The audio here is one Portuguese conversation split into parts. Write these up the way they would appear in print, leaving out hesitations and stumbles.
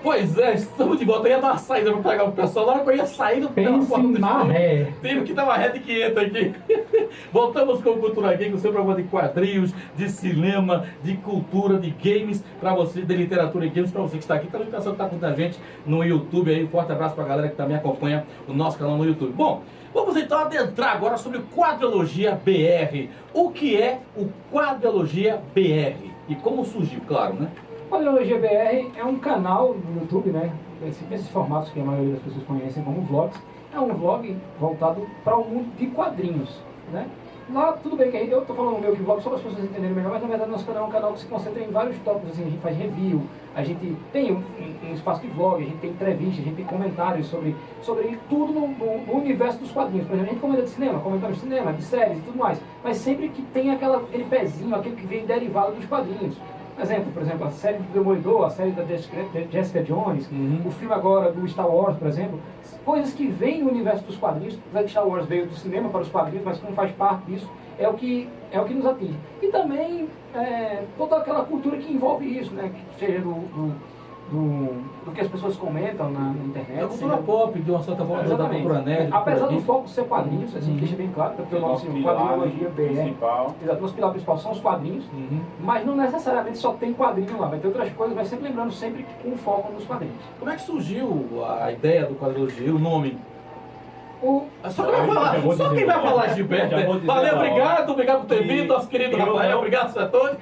Pois é, estamos de volta. Eu ia dar uma saída para pegar o pessoal. Na hora que eu ia sair do tive que dar uma ré de 500 aqui. Voltamos com o Cultura Geek, o seu programa de quadrinhos, de cinema, de cultura, de games, para você, de literatura e games, para você que está aqui. Também o pessoal que está com a gente no YouTube aí. Um forte abraço para a galera que também acompanha o nosso canal no YouTube. Bom, vamos então adentrar agora sobre Quadrilogia BR. O que é o Quadrilogia BR? E como surgiu, claro, né? Quadrilogia BR é um canal no YouTube, né? Esses formatos que a maioria das pessoas conhecem como vlogs. É um vlog voltado para o mundo de quadrinhos, né? Lá, tudo bem que eu estou falando meio que vlog só para as pessoas entenderem melhor, mas na verdade nosso canal é um canal que se concentra em vários tópicos, assim, a gente faz review, a gente tem um espaço de vlog, a gente tem entrevistas, a gente tem comentários sobre tudo no universo dos quadrinhos. Por exemplo, a gente comenta de cinema, comentários de cinema, de séries e tudo mais, mas sempre que tem aquele pezinho, aquele que vem derivado dos quadrinhos. Por exemplo, a série do Demolidor, a série da Jessica Jones, o filme agora do Star Wars, por exemplo, coisas que vêm no universo dos quadrinhos. Apesar que Star Wars veio do cinema para os quadrinhos, mas como faz parte disso, é o que nos atinge. E também toda aquela cultura que envolve isso, né? Que seja do que as pessoas comentam na internet. É cultura pop, de uma certa forma, da cultura nerd. Apesar do foco ser quadrinhos, assim, deixa bem claro, porque o nosso Quadrilogia BR. Exato, nosso pilar principal são os quadrinhos, mas não necessariamente só tem quadrinho lá, vai ter outras coisas, mas sempre lembrando sempre com foco nos quadrinhos. Como é que surgiu a ideia do Quadrilogia, o nome? Só quem vai falar Gilberto. Valeu, obrigado por ter vindo, nosso querido Rafael, obrigado, Setone.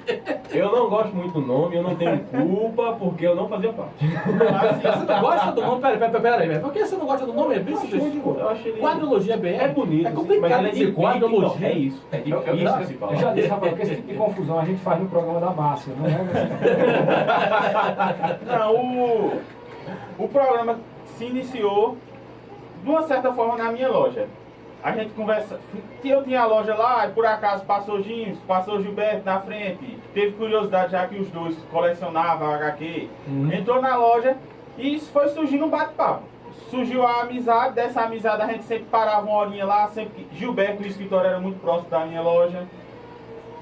Eu não gosto muito do nome, eu não tenho culpa, porque eu não fazia parte. Você não gosta do nome? Peraí, por que você não gosta do nome? É bem sugestivo. Quadrilogia BR é bonito, é complicado mas dizer quadrilogia. É isso, é difícil de se falar. Eu já disse, Rafael, que esse tipo de confusão a gente faz no programa da Márcia, não é? Não, o programa se iniciou de uma certa forma na minha loja. A gente conversa, eu tinha a loja lá e por acaso passou Gims, passou Gilberto na frente, teve curiosidade já que os dois colecionavam HQ, entrou na loja e isso foi surgindo um bate-papo. Surgiu a amizade, dessa amizade a gente sempre parava uma horinha lá, sempre que Gilberto, o escritório era muito próximo da minha loja,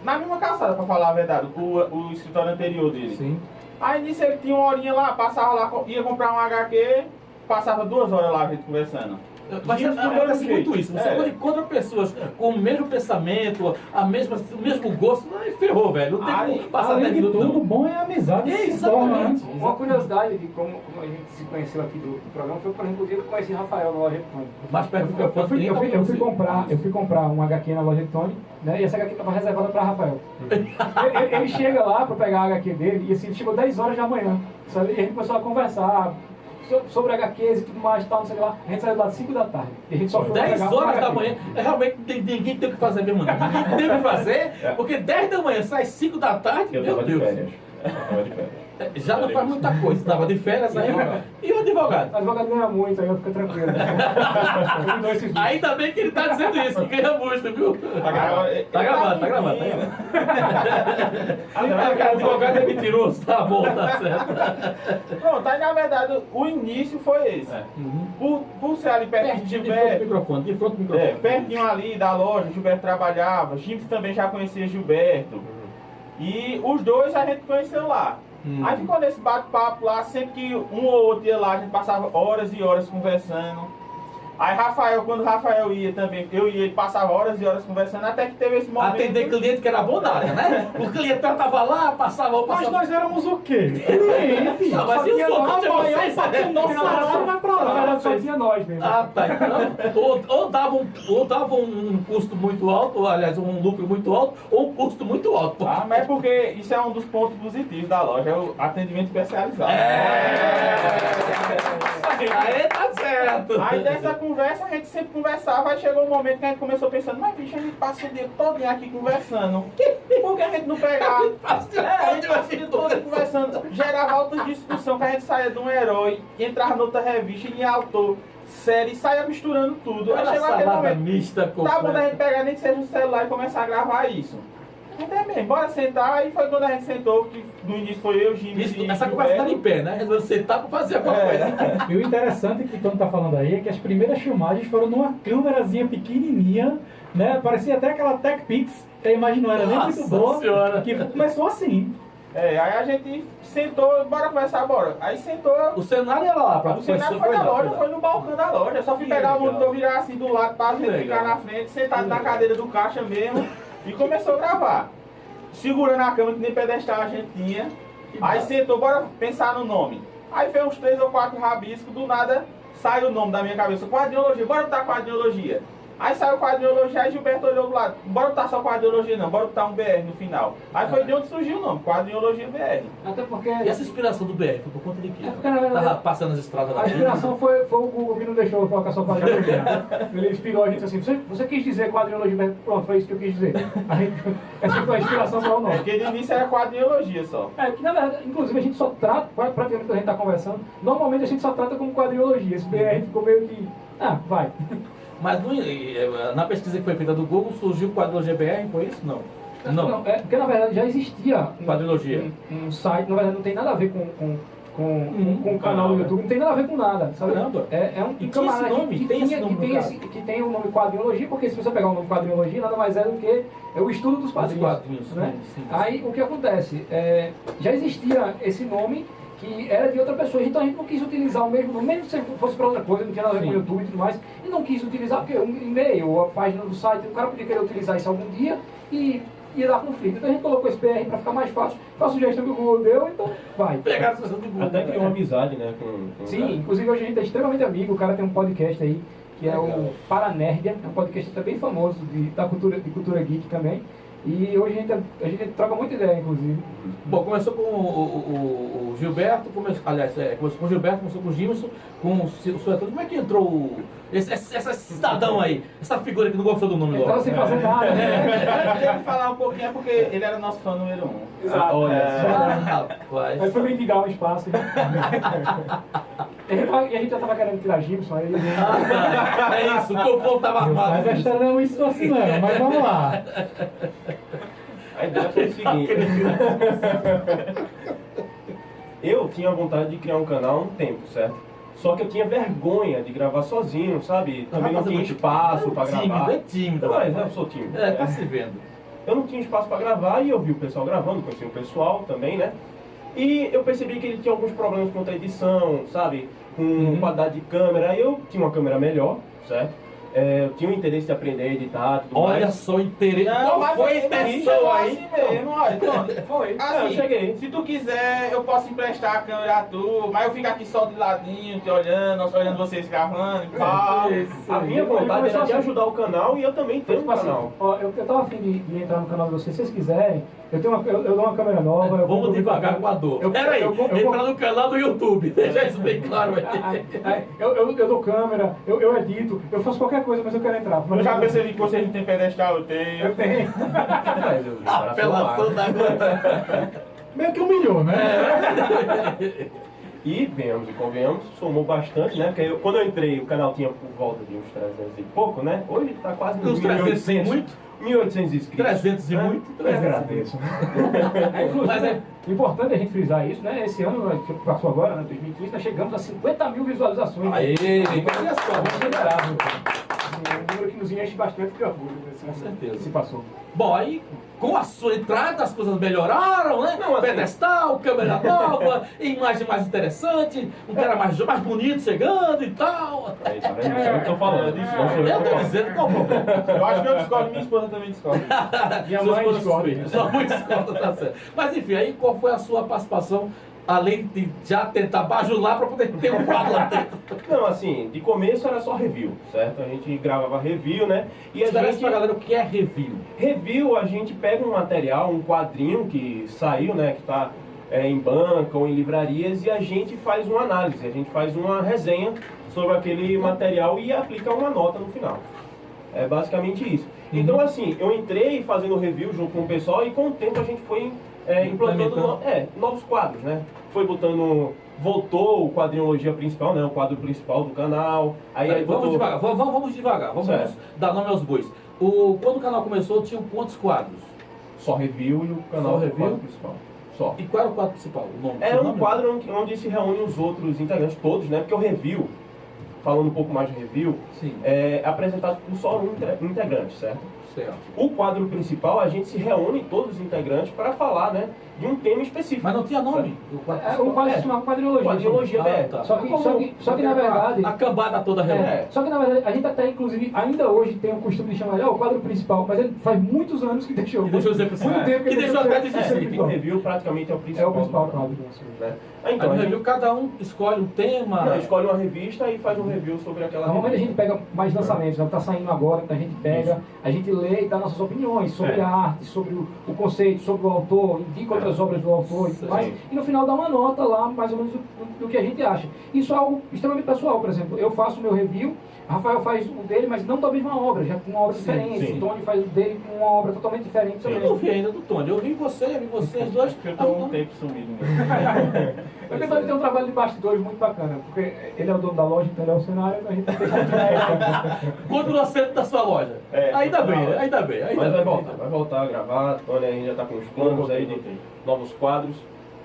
na mesma calçada, para falar a verdade, o escritório anterior dele. Sim. Aí nisso ele tinha uma horinha lá, passava lá, ia comprar um HQ, passava 2 horas lá a gente conversando. Mas acontece muito isso. Você quando encontra pessoas com o mesmo pensamento, o mesmo gosto, aí ferrou, velho. Não tem como passar 10 minutos. Tudo bom é a amizade. Exatamente. Uma curiosidade de como a gente se conheceu aqui do programa foi, por exemplo, o dia que eu conheci Rafael na loja de Tony. Mais perto do que eu fui comprar um HQ na loja de Tony, né? E essa HQ estava reservada para Rafael. ele chega lá para pegar a HQ dele e assim, ele chegou 10 horas da manhã. E a gente começou a conversar sobre HQs e tudo mais, tal, não sei lá. A gente saiu lá às 5 da tarde. E a gente só foi 10 horas da manhã, realmente ninguém tem o que fazer mesmo. Ninguém tem o que fazer, porque 10 da manhã sai 5 da tarde, eu meu Deus. Eu tava de férias. Já não faz muita coisa, estava de férias aí. E o advogado? O advogado ganha muito, aí eu fico tranquilo. Ainda bem que ele está dizendo isso, que ganha muito, viu? Tá gravando. O advogado é mentiroso, tá bom, tá certo. Pronto, aí na verdade o início foi esse. Por ser ali perto de Gilberto, de frente do microfone. pertinho ali da loja, Gilberto trabalhava, Gims também já conhecia Gilberto. E os dois a gente conheceu lá. Aí ficou nesse bate-papo lá, sempre que um ou outro ia lá, a gente passava horas e horas conversando. Aí quando o Rafael ia também, eu e ele passava horas e horas conversando, até que teve esse momento... Atender cliente que era bom nada, né? O cliente tava lá, passava... Mas nós éramos o quê? Cliente. Não, mas isso só tinha vocês, só tinha nós mesmo. Ah, tá. Então, ou dava um custo muito alto, aliás, um lucro muito alto, ou um custo muito alto. Mas é porque isso é um dos pontos positivos da loja, é o atendimento especializado. Aí tá certo. Aí dessa conversa, a gente sempre conversava, aí chegou um momento que a gente começou pensando, mas bicho, a gente passa o dia todo aqui conversando. Por que a gente não pegava? A gente passa o dia todo conversando, gerava alta discussão, que a gente saía de um herói, entrava noutra revista e em autor, série, saia misturando tudo. Aí chegou aquele momento, mista, tá bom da gente pegar nem que seja um celular e começar a gravar isso. Até bem, bora sentar, e foi quando a gente sentou, que no início foi eu, Gims e essa conversa tá em pé, né? Resolveu sentar pra fazer alguma coisa. E o interessante que Tony tá falando aí é que as primeiras filmagens foram numa câmerazinha pequenininha, né? Parecia até aquela TechPix, que a imagem não era nem muito boa, que começou assim. Aí a gente sentou, bora conversar, bora. Aí sentou. O cenário era lá, pra O cenário foi na loja, foi no balcão da loja. Só fui Que pegar o legal. monitor, virar assim do lado pra Que gente legal. ficar na frente, sentado na cadeira do caixa mesmo. E começou a gravar. Segurando a câmera que nem pedestal a gente tinha. Que Aí massa. sentou, bora pensar no nome. Aí fez uns 3 ou 4 rabiscos, do nada sai o nome da minha cabeça. Quadriologia, bora botar quadriologia. Aí saiu quadriologia, aí Gilberto olhou do lado. Bora botar só quadriologia não, bora botar um BR no final. Aí foi de onde surgiu o nome, quadriologia BR. Até porque... E essa inspiração do BR foi por conta de quê? É porque, na verdade, Tava passando as estradas lá A inspiração foi o Google que não deixou eu colocar só quadriologia. Ele inspirou a gente assim, você quis dizer quadriologia, pronto, foi isso que eu quis dizer. Essa foi a inspiração para o nome. Porque de início era quadriologia só. Que na verdade, inclusive a gente só trata, praticamente quando a gente está conversando, normalmente a gente só trata como quadriologia. Esse BR ficou meio que, vai. Mas na pesquisa que foi feita do Google surgiu o quadriologia BR, foi isso? Não. Não. Porque na verdade já existia Quadriologia. um site, na verdade não tem nada a ver com o canal do né? YouTube, não tem nada a ver com nada, sabe? Caramba. É um E tinha esse nome? Tem esse nome no caso? que tem o nome quadriologia, porque se você pegar o nome quadriologia, nada mais é do que o estudo dos quadrinhos. Né? Sim. Aí o que acontece? Já existia esse nome que era de outra pessoa, então a gente não quis utilizar o mesmo nome, mesmo que fosse para outra coisa, não tinha nada a ver Sim. com o YouTube e tudo mais, e não quis utilizar, porque um e-mail, a página do site, o cara podia querer utilizar isso algum dia e ia dar conflito. Então a gente colocou esse BR para ficar mais fácil, foi a sugestão que o Google deu, então vai. Pegaram a sugestão do Google. Até criou uma amizade, né? Com Sim, inclusive hoje a gente é extremamente amigo, o cara tem um podcast aí, que é o Paranerdia, é um podcast até bem famoso de cultura geek também. E hoje a gente troca muita ideia, inclusive. Bom, começou com o Gilberto, começou com o Gilberto, começou com o Gilson, com o Suetano. Como é que entrou esse cidadão aí, essa figura que não gostou do nome Ele tava logo? sem fazer nada, né? Tem que falar um pouquinho, é porque ele era nosso fã número 1. Exato. Rapaz. Aí foi mendigar o espaço. Né? E a gente já tava querendo tirar Gibson, aí... É isso, o povo tava armado. Mas a história não é isso assim não, mas vamos lá. A ideia foi o seguinte. Eu tinha vontade de criar um canal há um tempo, certo? Só que eu tinha vergonha de gravar sozinho, sabe? Também não tinha espaço pra gravar. É tímido. Mas eu sou tímido. Tá se vendo. Eu não tinha espaço pra gravar e eu vi o pessoal gravando, conheci o pessoal também, né? E eu percebi que ele tinha alguns problemas quanto à edição, sabe? Com qualidade de câmera. Eu tinha uma câmera melhor, certo? Eu tinha o interesse de aprender a editar e tudo mais. Olha só o interesse. Não, Qual foi a intenção aí? assim mesmo, olha. Foi. Assim, Eu cheguei. se tu quiser, eu posso emprestar a câmera a tu, mas eu fico aqui só de ladinho, te olhando, só olhando vocês gravando e tal. A minha vontade era de ajudar o canal e eu também tenho um Tipo assim, canal. ó, eu tava afim de entrar no canal de vocês, se vocês quiserem, eu dou uma câmera nova. eu Vamos compro devagar com a dor. Peraí, entra no canal do YouTube. Deixa isso bem claro aí. Eu dou câmera, eu edito, eu faço qualquer coisa, mas eu quero entrar. Eu já percebi que vocês não têm pedestal, eu tenho. Eu tenho. Mas eu- Apelação da gota. Meio que humilhou, né? E venhamos e convenhamos, somou bastante, né? Porque quando eu entrei, o canal tinha por volta de uns 300 e pouco, né? Hoje está quase nos Uns 300 e muito? 1.800 inscritos. 300 e né? muito? Eu 300 e muito. agradeço. Inclusive, Mas é importante a gente frisar isso, né? Esse ano, que passou agora, né, 2015, nós chegamos a 50 mil visualizações. Aê, olha só. Considerável. Um número que nos enche bastante de orgulho. Com certeza. Se passou. Bom, aí com a sua entrada as coisas melhoraram, né? Não, assim- Pedestal, câmera nova, imagem mais interessante, um cara mais bonito chegando e tal. Aí, tá vendo? Não sou eu que tô falando. Isso não sou eu Eu que tô tô falando. dizendo qual o problema. Eu acho que eu discordo, minha esposa também discorda. Minha Sua mãe esposa discorda. suspeita. Sua mãe discorda, tá certo. Mas enfim, aí qual foi a sua participação, além de já tentar bajular para poder ter um quadro lá dentro? Não, assim, de começo era só review, certo? A gente gravava review, né? E a Esclarece gente... pra galera o que é review. Review, a gente pega um material, um quadrinho que saiu, né? Que tá em banca ou em livrarias e a gente faz uma análise, a gente faz uma resenha sobre aquele material e aplica uma nota no final. É basicamente isso. Então, assim, eu entrei fazendo review junto com o pessoal e com o tempo a gente foi implantando novos quadros, né? Foi botando... Voltou o quadrinologia principal, né? O quadro principal do canal. Aí Vamos devagar, vamos devagar, vamos Certo. dar nome aos bois. Quando o canal começou, tinha quantos quadros? Só review e o canal Só do review? quadro principal. Só. E qual era o quadro principal? O nome? É Seu um nome? quadro onde se reúne os outros integrantes todos, né? Porque o review falando um pouco mais de review, Sim. é apresentado por só um integrante, certo? Certo. O quadro principal, a gente se reúne todos os integrantes para falar, né, de um tema específico. Mas não tinha nome? O quadro se chama quadriologia. Quadriologia BR. tá. Só que na verdade... A cambada toda reunida. Só que na verdade, a gente até, inclusive, ainda hoje tem o costume de chamar ele, o quadro principal, mas ele faz muitos anos que deixou. Que deixou de ser principal. Muito tempo Que ele deixou até de ser existir. O principal. review praticamente é o É principal. o principal quadro. Né? Aí Então, no a gente review cada um escolhe um tema. não, escolhe uma revista e faz um review sobre aquela Normalmente a gente revista. pega mais lançamentos, né? O que está saindo agora, então a gente pega, a gente lê e dá nossas opiniões sobre a arte, sobre o conceito, sobre o autor, indica outras obras do autor e tudo mais, e no final dá uma nota lá, mais ou menos, do que a gente acha. Isso é algo extremamente pessoal, por exemplo, eu faço o meu review, Rafael faz o dele, mas não da mesma obra, já com uma obra diferente, sim. o Tony faz o dele com uma obra totalmente diferente Eu também. não vi ainda do Tony, eu vi vocês dois. Porque eu tô um tempo sumido mesmo. Eu tentando ter um trabalho de bastidores muito bacana, porque ele é o dono da loja, então ele é o cenário, a gente tem que deixar Quanto no assento da sua loja. Ainda bem, né? Ainda bem. Mas vai voltar a gravar, Tony ainda está com os planos aí de novos quadros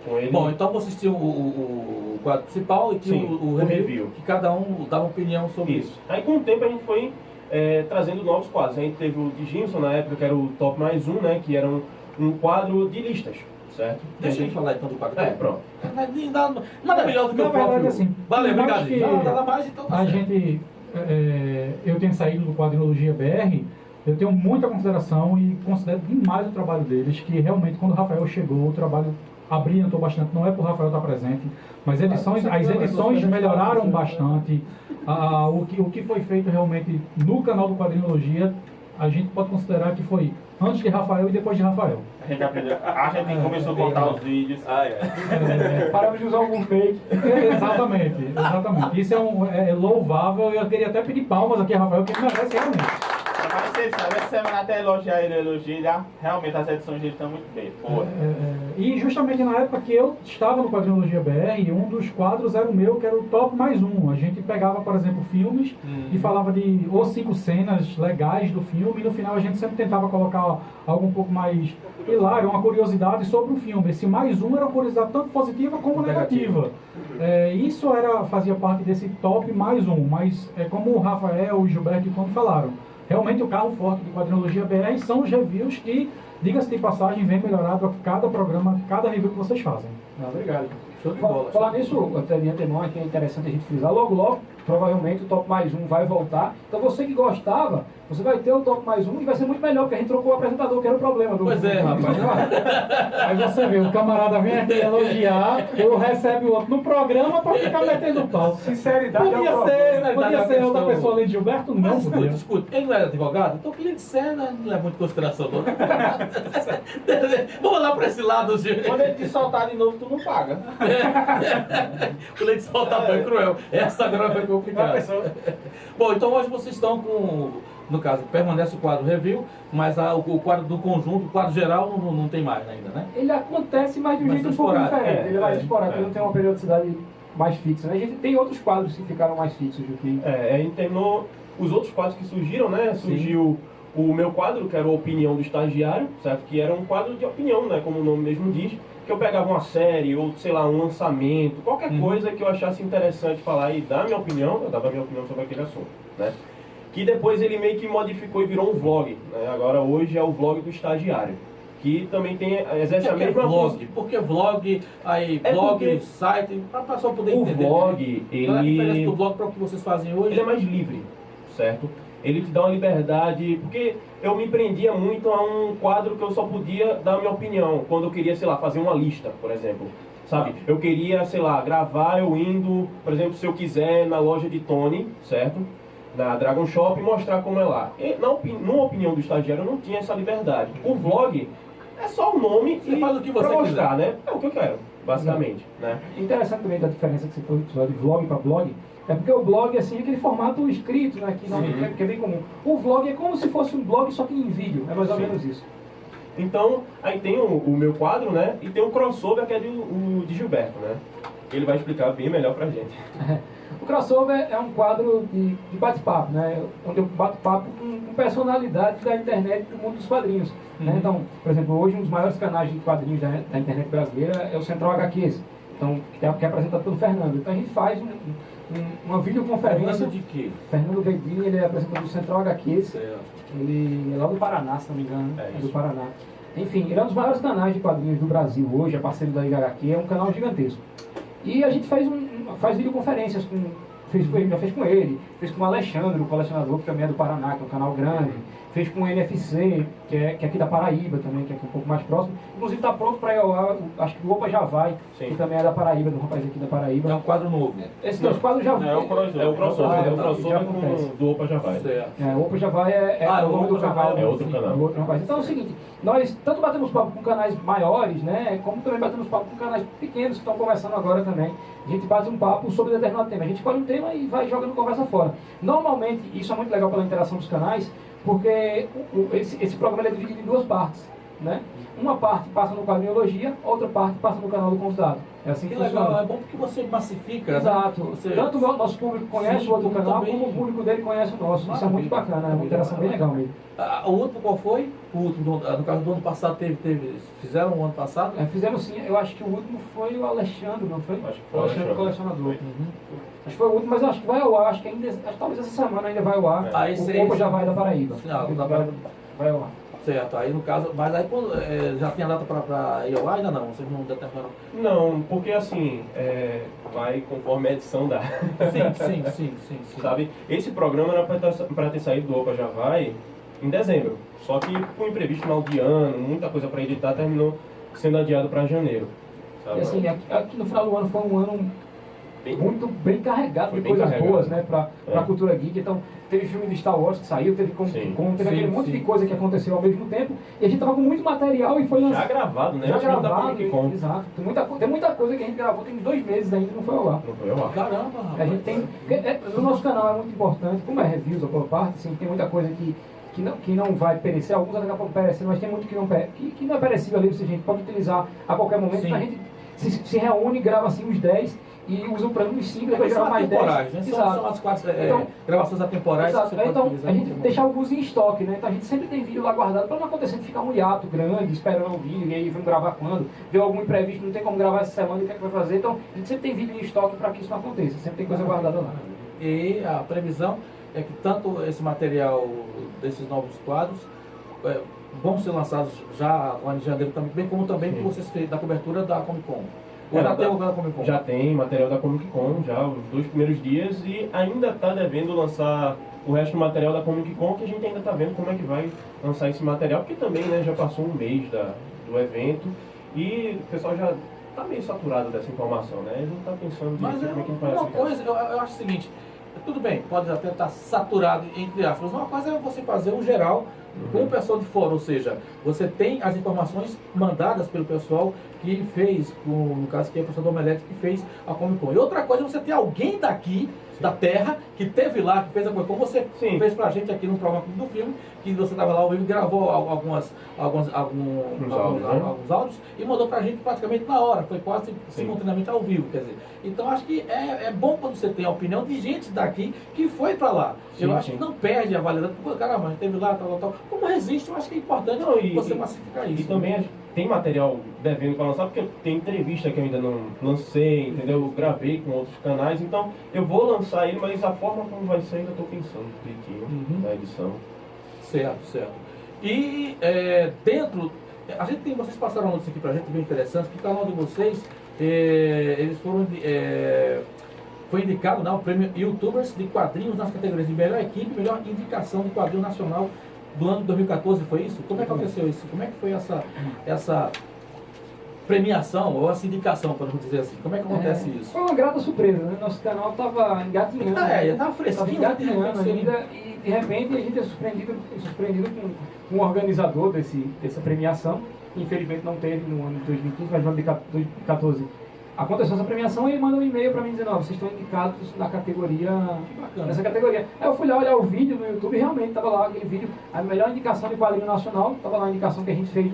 com ele. Bom, então vocês tinham o quadro principal e tinha Sim, o o review, review. que cada um dava opinião sobre isso. Isso. Aí com o tempo a gente foi trazendo novos quadros. A gente teve o de Gimson na época, que era o Top Mais Um, né? Que era um quadro de listas, certo? Deixa eu falar então do quadro. Pronto. Nada melhor do que Na o próprio. verdade, assim, Valeu, eu obrigado. acho que Nada mais, então tá A certo. gente, eu tenho saído do Quadriologia BR, eu tenho muita consideração e considero demais o trabalho deles, que realmente quando o Rafael chegou, o trabalho abrilhantou bastante, não é por Rafael estar presente, mas as edições melhoraram bastante. O que foi feito realmente no canal do Quadriologia, a gente pode considerar que foi antes de Rafael e depois de Rafael. A gente aprendeu. A gente começou a botar os vídeos. Paramos de usar algum fake. Exatamente. Isso é louvável. Eu queria até pedir palmas aqui a Rafael, que ele merece realmente. Mas vocês sabem, essa semana até elogiar ele, elogia. Realmente as edições dele estão muito bem. Porra. E justamente na época que eu estava no Quadriologia BR, um dos quadros era o meu, que era o Top Mais Um. A gente pegava, por exemplo, filmes e falava de ou 5 cenas legais do filme, e no final a gente sempre tentava colocar algo um pouco mais hilário, uma curiosidade sobre o filme. Esse mais um era uma curiosidade tanto positiva como negativa. Isso fazia parte desse Top Mais Um, mas como o Rafael e o Gilberto quando falaram, realmente o carro forte do Quadriologia BR são os reviews que, diga-se de passagem, vem melhorado a cada programa, cada review que vocês fazem. Não, obrigado. Show de bola. Falar nisso, até de antemão, aqui é interessante a gente frisar, logo, provavelmente o Top Mais Um vai voltar. Então você que gostava, você vai ter o Top Mais Um e vai ser muito melhor, porque a gente trocou o apresentador, que era o problema. Pois é, rapaz. Aí você vê, o camarada vem aqui elogiar, ou recebe o outro no programa para ficar metendo pau. Sinceridade é o Podia problema. ser outra pessoa além de Gilberto? Não Mas podia. escuta, ele não era advogado? Então o cliente cena não leva muito em consideração, não. Vamos lá para esse lado, gente. Quando ele te soltar de novo, tu não paga. O leite soltar foi cruel. Essa agora foi complicada. Bom, então hoje vocês estão com, no caso, permanece o quadro review, mas o quadro do conjunto, o quadro geral não tem mais ainda, né? Ele acontece, mas de um Mas jeito um pouco esporádico. diferente. Ele é mais esporádico, ele não tem uma periodicidade mais fixa. Né? A gente tem outros quadros que ficaram mais fixos do que... A gente terminou os outros quadros que surgiram, né? Surgiu o meu quadro, que era a Opinião do Estagiário, certo? Que era um quadro de opinião, né? Como o nome mesmo diz. Que eu pegava uma série, ou sei lá, um lançamento, qualquer coisa que eu achasse interessante falar e dar minha opinião, eu dava minha opinião sobre aquele assunto, né? Que depois ele meio que modificou e virou um vlog, né? Agora hoje é o vlog do Estagiário. Que também exerce a mesma vlog? Por que vlog? Aí, blog, site, para o pessoal poder o entender. vlog, Qual é a diferença do vlog para o que vocês fazem hoje? ele é mais livre, certo? Ele te dá uma liberdade, porque eu me prendia muito a um quadro que eu só podia dar a minha opinião, quando eu queria, sei lá, fazer uma lista, por exemplo, sabe? Eu queria, sei lá, gravar eu indo, por exemplo, se eu quiser, na loja de Tony, certo? Na Dragon Shop e mostrar como é lá. E, numa opinião do estagiário, eu não tinha essa liberdade. O vlog é só o nome Você faz o que você pra mostrar, quiser. né? É o que eu quero, basicamente, né? Interessante também da diferença que você foi de vlog para blog, é porque o blog assim, é aquele formato escrito, né, que é bem comum. O vlog é como se fosse um blog, só que em vídeo, é mais ou menos isso. Então, aí tem o meu quadro, né? E tem um crossover que é o de Gilberto, né? Ele vai explicar bem melhor pra gente. O crossover é um quadro de bate-papo, né? Onde eu bato papo com personalidades da internet do mundo dos quadrinhos. Né? Então, por exemplo, hoje um dos maiores canais de quadrinhos da internet brasileira é o Central HQs. Então, que é apresentado pelo Fernando. Então a gente faz uma videoconferência. Fernando de quê? Fernando Bedini, ele é apresentador do Central HQ. Certo. Ele é lá do Paraná, se não me engano. É É isso. do Paraná. Enfim, ele é um dos maiores canais de quadrinhos do Brasil hoje, é parceiro da Liga HQ, é um canal gigantesco. E a gente faz videoconferências já fez com ele, fez com o Alexandre, o colecionador, que também é do Paraná, que é um canal grande, fez com o NFC, que é aqui da Paraíba também, que é aqui um pouco mais próximo. Inclusive está pronto para ir ao ar, acho que o Opa Já Vai, Sim. que também é da Paraíba, do rapaz aqui da É Paraíba. um quadro novo. Esse dois quadros já É o crossover. É o crossover, Ah, é o já crossover acontece. do Opa Já Vai. Certo. O Opa Já Vai é Ah, o o nome do Opa Já canal. Vai é outro Sim, canal. é outro rapaz. Então é o seguinte, nós tanto batemos papo com canais maiores, né, como também batemos papo com canais pequenos que estão conversando agora também. A gente bate um papo sobre determinado tema. A gente escolhe um tema e vai jogando conversa fora. Normalmente, isso é muito legal pela interação dos canais, porque esse programa ele é dividido em duas partes, né? Uma parte passa no Quadrinhologia, outra parte passa no canal do convidado. É assim que Que funciona. legal, é bom porque você massifica. Exato. Né? Você... Tanto o nosso público conhece Sim, o outro como canal, também- como o público dele conhece o nosso. Isso é Maravilha. muito bacana, é uma interação bem legal mesmo. O último qual foi? O último, no caso do ano passado, fizeram o ano passado? Fizemos sim, eu acho que o último foi o Alexandre, não foi? Acho que foi o o Alexandre Alexandre. Colecionador. Foi. Acho que foi o último, mas eu acho que vai ao ar, acho que talvez essa semana ainda vai ao ar. Aí O sim, Opa sim. Já Vai da Paraíba. Ah, Ele da vai, Paraíba. vai ao ar. Certo, aí no caso, mas aí quando, já tem a data para ir ao ar? Ainda não, vocês não determinaram. Não, porque assim, vai conforme a edição dá. Sim. Sabe? Esse programa era para ter saído do Opa Já Vai em dezembro. Só que com o imprevisto final de ano, muita coisa para editar, terminou sendo adiado para janeiro. Sabe? E assim, aqui no final do ano foi um ano Bem- muito bem carregado Foi de bem coisas carregado. boas, né, pra É. cultura geek. Então, teve filme de Star Wars que saiu, teve Comic Sim. Con, teve Sim, aquele monte sim. de coisa que aconteceu ao mesmo tempo. E a gente tava com muito material e foi Já lançado. gravado, né? Já Antes mesmo da gravado, Comic Con. exato. Tem muita coisa que a gente gravou, tem 2 meses ainda, não foi ao ar. Não foi ao ar. Caramba, rapaz. A gente tem. No nosso canal é muito importante, como é reviews, a boa parte, assim, tem muita coisa que não vai perecer, alguns daqui a pouco perecem, mas tem muito que não é perecível ali, a gente pode utilizar a qualquer momento. Sim. Então a gente se reúne, grava assim uns 10 e usa para uns 5, É depois que são grava mais 10. atemporais, né? São as 4 Então- gravações atemporais. Exato. que você pode Então, utilizar a gente muito bom. deixa alguns em estoque, né? Então a gente sempre tem vídeo lá guardado para não acontecer de ficar um hiato grande, esperando o vídeo, e aí vamos gravar quando? Deu algum imprevisto, não tem como gravar essa semana, o que é que vai fazer? Então a gente sempre tem vídeo em estoque para que isso não aconteça, sempre tem coisa guardada lá. E a previsão é que tanto esse material desses novos quadros vão ser lançados já lá em janeiro também, bem como também que vocês fez da cobertura da Comic Con. Ou já tem alguma da Comic Con? Já tem material da Comic Con, já os 2 primeiros dias, e ainda está devendo lançar o resto do material da Comic Con, que a gente ainda está vendo como é que vai lançar esse material, porque também, né, já passou um mês do evento e o pessoal já está meio saturado dessa informação, né? Ele não está pensando Mas direito é como é que a gente vai uma explicar. coisa, eu acho o seguinte, tudo bem, pode até estar saturado, entre aspas, mas uma coisa é você fazer um geral com o pessoal de fora, ou seja, você tem as informações mandadas pelo pessoal que fez, no caso que é o pessoal do Omelete que fez a Comic Con. E outra coisa é você ter alguém daqui, da terra, que teve lá, que fez a Comic Con, você Sim. fez pra gente aqui no programa do filme, que você estava lá ao vivo, gravou alguns áudios e mandou pra gente praticamente na hora, foi quase simultaneamente ao vivo, quer dizer. Então acho que é bom quando você tem a opinião de gente daqui que foi pra lá. Sim, Eu acho sim. que não perde a validade, porque caramba, a gente teve lá, tal. Como resiste, eu acho que é importante Não, e- você e- massificar isso. E também tem material devendo para lançar, porque tem entrevista que eu ainda não lancei, entendeu? Eu gravei com outros canais, então eu vou lançar ele, mas a forma como vai ser ainda estou pensando direitinho na edição. Certo. E dentro, vocês passaram uma notícia aqui pra gente, bem interessante, que o canal de vocês, eles foram, foi indicado, né, o prêmio YouTubers de quadrinhos nas categorias de melhor equipe, melhor indicação de quadrinho nacional do ano de 2014, foi isso? Como é que aconteceu isso? Como é que foi essa premiação, ou essa indicação, podemos dizer assim? Como é que acontece isso? Foi uma grata surpresa, né? Nosso canal estava engatinhando. Tava fresquinho, Tava de repente, engatinhando ainda, e de repente a gente é surpreendido com o organizador dessa premiação. Infelizmente não teve no ano de 2015, mas no ano de 2014 aconteceu essa premiação e ele manda um e-mail para mim dizendo: vocês estão indicados na categoria, nessa categoria. Aí eu fui lá olhar o vídeo no YouTube e realmente estava lá aquele vídeo, a melhor indicação de quadrinho nacional, estava lá a indicação que a gente fez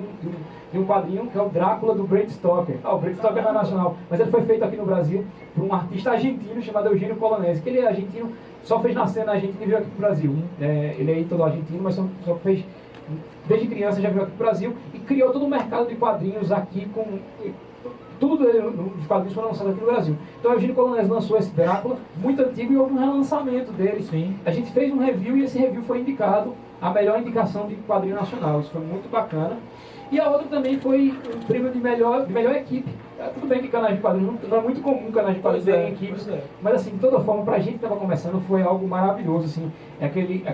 de um quadrinho que é o Drácula do Bram Stoker. O Bram Stoker não é nacional, mas ele foi feito aqui no Brasil por um artista argentino chamado Eugênio Colonese, que ele é argentino, só fez nascer na Argentina e veio aqui pro Brasil. Ele é todo argentino, mas só fez, desde criança já veio aqui pro Brasil e criou todo o mercado de quadrinhos aqui tudo dos quadrinhos foram lançados aqui no Brasil. Então, o Eugênio Colonés lançou esse Drácula, muito antigo, e houve um relançamento dele. Sim. A gente fez um review e esse review foi indicado a melhor indicação de quadrinho nacional. Isso foi muito bacana. E a outra também foi o prêmio de melhor equipe. Tudo bem que canais de quadrinhos, não é muito comum canais de quadrinhos terem equipes, mas assim, de toda forma, pra gente que estava começando, foi algo maravilhoso, assim, é aquele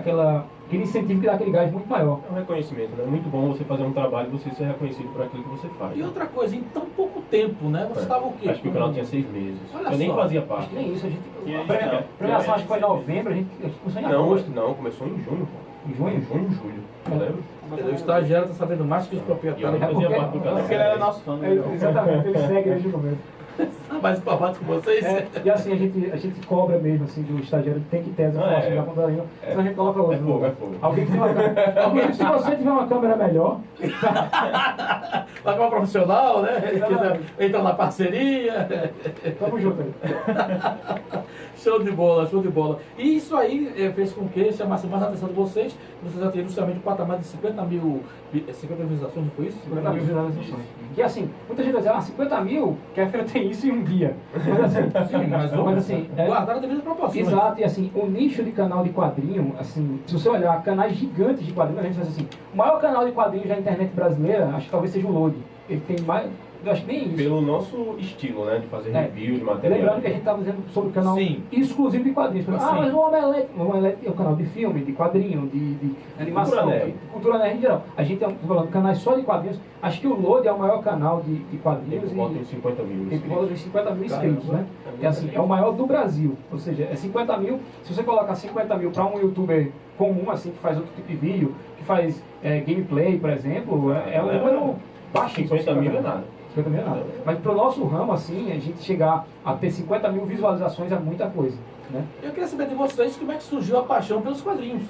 incentivo que dá aquele gás muito maior. É um reconhecimento, né? É muito bom você fazer um trabalho e você ser reconhecido por aquilo que você faz. E outra coisa, em tão pouco tempo, né? Você estava o quê? Acho que o canal tinha 6 meses. Olha Eu nem só. fazia Acho parte. que nem isso, E a aí, premiação acho que foi em novembro, a gente começou em agosto. Não, começou em junho, pô. Em junho? Julho. Eu lembro. O estagiário está sabendo mais que os proprietários. Eu não fazia parte do canal. Porque ele era nosso fã, né? Exatamente, ele segue desde o começo. Está mais informado que vocês. E assim, a gente cobra mesmo, assim, do estagiário, tem que ter essa informação da pontaria, senão a gente coloca outro. É fogo. Alguém que tem uma câmera. Se você tiver uma câmera melhor, Vai com uma profissional, né? Quiser entrar na parceria. tamo junto aí. Show de bola, show de bola. E isso aí fez com que chamasse mais a atenção de vocês, que vocês já teriam justamente o patamar de 50 mil visualizações, não foi isso? 50 mil visualizações. E assim, muita gente vai dizer, 50 mil, quer que eu tenha isso em um dia. Mas assim, Sim, mas vamos guardar a devida proporção. Exato, e assim, o nicho de canal de quadrinho, assim, se você olhar canais gigantes de quadrinho, a gente faz assim, o maior canal de quadrinhos da internet brasileira, acho que talvez seja o Load. Ele tem mais, eu acho que nem isso. Pelo nosso estilo, né? De fazer review, de material. Lembrando que a gente estava dizendo sobre o canal Sim. exclusivo de quadrinhos. Mas o Omelete é um canal de filme, de quadrinho, de animação, cultura nerd em geral. A gente tem falando canais só de quadrinhos. Acho que o Load é o maior canal de quadrinhos. Tem volta em 50 mil. Tem por volta de 50 mil inscritos, né? É assim, é o maior do Brasil. Ou seja, é 50 mil. Se você colocar 50 mil para um youtuber comum, assim, que faz outro tipo de vídeo, que faz gameplay, por exemplo, é um número baixo. 50 mil é nada. 50 mil é nada. Mas pro nosso ramo, assim, a gente chegar a ter 50 mil visualizações é muita coisa, né? Eu queria saber de vocês como é que surgiu a paixão pelos quadrinhos.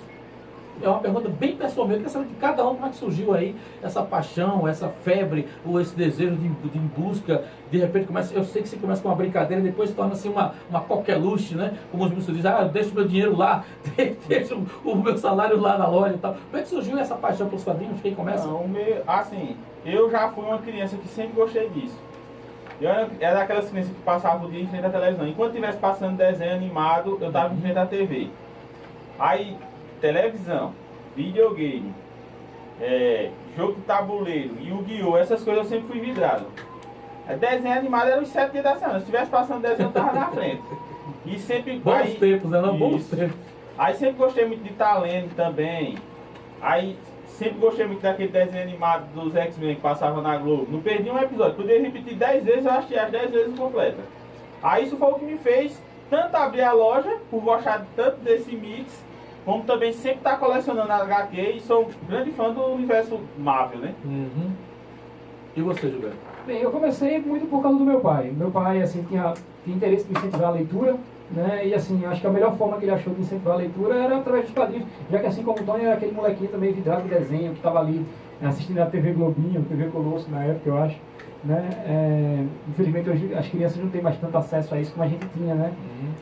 É uma pergunta bem pessoal mesmo. Eu queria saber de cada um como é que surgiu aí essa paixão, essa febre, ou esse desejo de em busca. De repente começa, eu sei que você começa com uma brincadeira e depois torna-se uma coqueluche, né? Como os ministros dizem, deixa o meu dinheiro lá, deixa o meu salário lá na loja e tal. Como é que surgiu essa paixão pelos quadrinhos? Quem começa? Não, assim, eu já fui uma criança que sempre gostei disso. Eu era daquelas crianças que passavam o dia em frente à televisão. Enquanto estivesse passando desenho animado, eu estava em frente à TV. Aí, televisão, videogame, jogo de tabuleiro, Yu-Gi-Oh!, essas coisas eu sempre fui vidrado. Desenho animado era os 7 dias da semana. Se estivesse passando desenho, eu estava na frente. E sempre... Bons tempos, né? Não, bons tempos. Aí sempre gostei muito de estar lendo também. Aí sempre gostei muito daquele desenho animado dos X-Men que passava na Globo. Não perdi um episódio. Podia repetir 10 vezes, eu achei as 10 vezes completa. Aí isso foi o que me fez tanto abrir a loja, por gostar tanto desse mix, como também sempre estar colecionando HQ e sou um grande fã do universo Marvel, né? Uhum. E você, Gilberto? Bem, eu comecei muito por causa do meu pai. Meu pai, assim, tinha interesse em incentivar a leitura, né? E assim, acho que a melhor forma que ele achou de incentivar a leitura era através dos quadrinhos, já que assim como o Tony era aquele molequinho também vidrado de desenho, que estava ali assistindo a TV Globinho, TV Colosso na época, eu acho. Né? Infelizmente hoje as crianças não têm mais tanto acesso a isso como a gente tinha, né?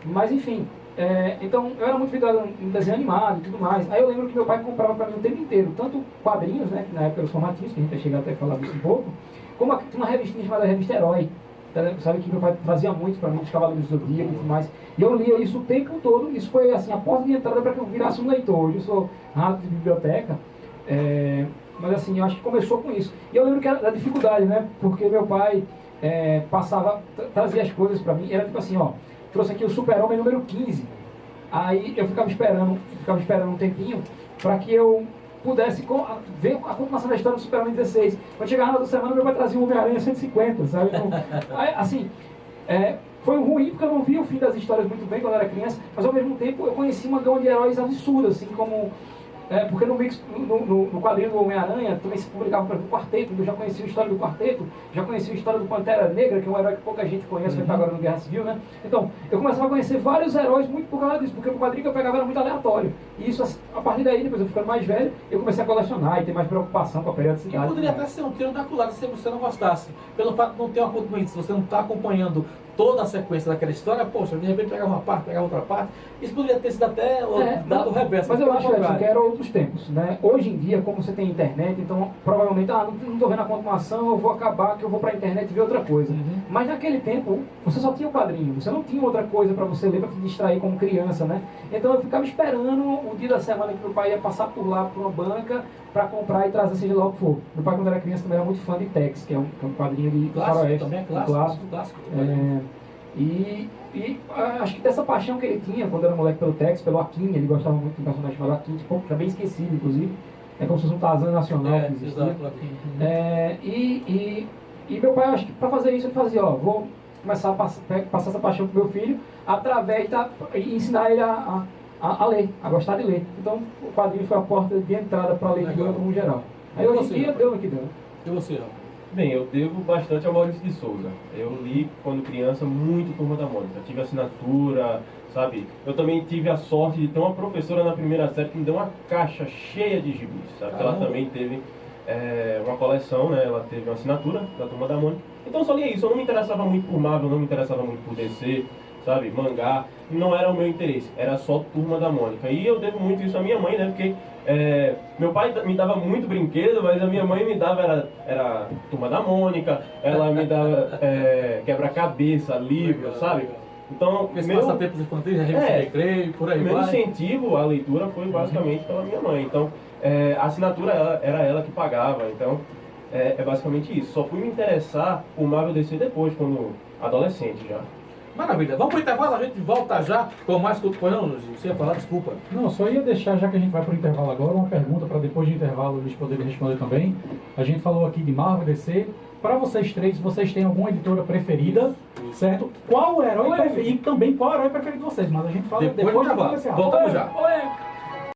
Mas enfim, então eu era muito vidrado em desenho animado e tudo mais. Aí eu lembro que meu pai comprava para mim o tempo inteiro, tanto quadrinhos, né, que na época eram os formatinhos, que a gente vai chegar até a falar disso um pouco, como tinha uma revistinha chamada Revista Herói, sabe, que meu pai trazia muito para mim, os Cavaleiros do Zodíaco e tudo mais. E eu lia isso o tempo todo, isso foi assim a porta de entrada para que eu virasse um leitor. Hoje eu sou rato de biblioteca, mas assim, eu acho que começou com isso. E eu lembro que era da dificuldade, né? Porque meu pai trazia as coisas pra mim, era tipo assim, ó, trouxe aqui o Super-Homem número 15. Aí eu ficava esperando um tempinho pra que eu pudesse ver a continuação da história do Super-Homem 16. Quando chegava na outra semana, meu pai trazia um Homem-Aranha 150, sabe? Então, aí, assim, foi ruim porque eu não via o fim das histórias muito bem quando eu era criança, mas ao mesmo tempo eu conheci uma gama de heróis absurdos, assim como... porque no quadrinho do Homem-Aranha também se publicava, por exemplo, o Quarteto. Eu já conhecia a história do Quarteto, já conhecia a história do Pantera Negra, que é um herói que pouca gente conhece, que está agora no Guerra Civil, né? Então, eu começava a conhecer vários heróis muito por causa disso, porque o quadrinho que eu pegava era muito aleatório. E isso, a partir daí, depois eu ficando mais velho, eu comecei a colecionar e ter mais preocupação com a periodicidade. Que poderia até ser um tiro da culatra se você não gostasse. Pelo fato de não ter uma continuidade, se você não está acompanhando toda a sequência daquela história, poxa, de repente pegava uma parte, pegava outra parte, isso poderia ter sido até dado o reverso. Mas eu pelo acho, Edson, contrário. que eram outros tempos, né? Hoje em dia, como você tem internet, então provavelmente, não estou vendo a continuação, eu vou acabar, que eu vou para a internet e ver outra coisa. Mas naquele tempo, você só tinha o quadrinho, você não tinha outra coisa para você ler, para te distrair como criança, né? Então eu ficava esperando o dia da semana que meu pai ia passar por lá, por uma banca, para comprar e trazer, seja lá o que for. Meu pai, quando era criança, também era muito fã de Tex, que é um quadrinho de faroeste. Também é um clássico. E acho que dessa paixão que ele tinha quando era moleque pelo Tex, pelo Akin, ele gostava muito de um personagem chamado Akin, tipo, já bem esquecido, inclusive. É como se fosse um Tarzan nacional que existia. Exato. E meu pai, acho que para fazer isso, ele fazia, vou começar a passar essa paixão pro meu filho através e ensinar ele a ler, a gostar de ler. Então, o quadrinho foi a porta de entrada para a leitura como geral. Aí hoje em dia deu no que deu. E você, Bem, eu devo bastante ao Maurício de Souza. Eu li, quando criança, muito Turma da Mônica. Tive assinatura, sabe? Eu também tive a sorte de ter uma professora na primeira série que me deu uma caixa cheia de gibis, sabe? Ela também teve uma coleção, né? Ela teve uma assinatura da Turma da Mônica. Então eu só lia isso. Eu não me interessava muito por Marvel, não me interessava muito por DC, sabe? Mangá. Não era o meu interesse. Era só Turma da Mônica. E eu devo muito isso à minha mãe, né? Porque meu pai me dava muito brinquedo, mas a minha mãe me dava era Turma da Mônica, ela me dava quebra-cabeça, livro, sabe? Então, esse passatempos infantis, a revista Recreio, por aí meu vai. incentivo à leitura foi basicamente pela minha mãe. Então, a assinatura era ela que pagava. Então, é basicamente isso. Só fui me interessar por Marvel DC depois, quando adolescente já. Maravilha. Vamos para o intervalo, a gente volta já com mais... Não, você ia falar, desculpa. Não, só ia deixar, já que a gente vai para o intervalo agora, uma pergunta para depois do intervalo eles poderem responder também. A gente falou aqui de Marvel, DC. Para vocês três, vocês têm alguma editora preferida, certo? Qual o herói preferido? E também qual o herói preferido de vocês? Mas a gente fala depois do intervalo. comercial. Voltamos já.